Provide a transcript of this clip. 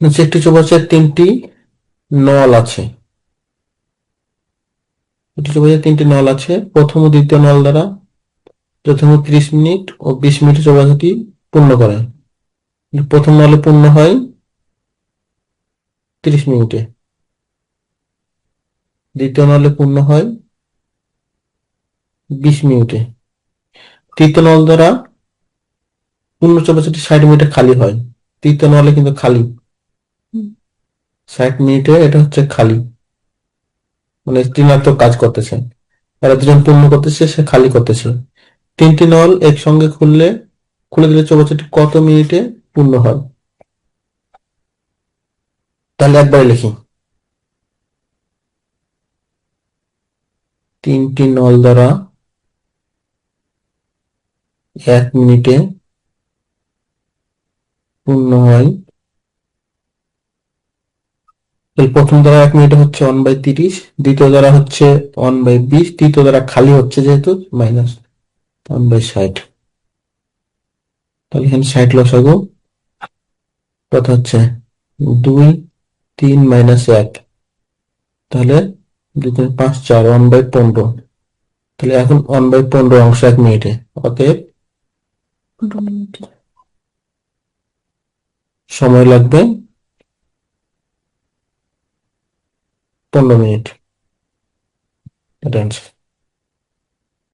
একটি চৌবাচ্চার 3টি নল আছে। একটি চৌবাচ্চার 3টি নল আছে। প্রথম ও দ্বিতীয় নল দ্বারা প্রথমে 30 মিনিট ও 20 মিনিট চৌবাচ্চাটি পূর্ণ করে। প্রথম নলে পূর্ণ হয় 30 মিনিটে, দ্বিতীয় নলে পূর্ণ হয় 20 মিনিটে। তৃতীয় নল দ্বারা পূর্ণ চৌবাচ্চাটি 60 মিনিটে খালি হয়। তৃতীয় নলে কিন্তু খালি 60 মিনিটে, এটা হচ্ছে খালি, মানে ঋণাত্মক কাজ করতেছে। এরা দুজন পূর্ণ করতেছে, সে খালি করতেছে। 3টি নল একসঙ্গে খুলে দিলে চৌবাচ্চাটি কত মিনিটে পূর্ণ হয়? তাহলে একবারে লিখি। 3টি নল দ্বারা 1 মিনিটে পূর্ণ হয়। প্রথম দ্বারা 1 মিনিটে হচ্ছে 1/30, দ্বিতীয় দ্বারা হচ্ছে 1/20, তৃতীয় দ্বারা খালি হচ্ছে যেহেতু মাইনাস 1/60। তাহলে এখানে 60 লসাগু কত হচ্ছে? 2, 3 মাইনাস 1, তাহলে 2, 3, 5, 4, 1/15। তাহলে এখন 1/15 অংশ 1 মিনিটে, অতএব সময় লাগবে 15 মিনিট। এটা answer।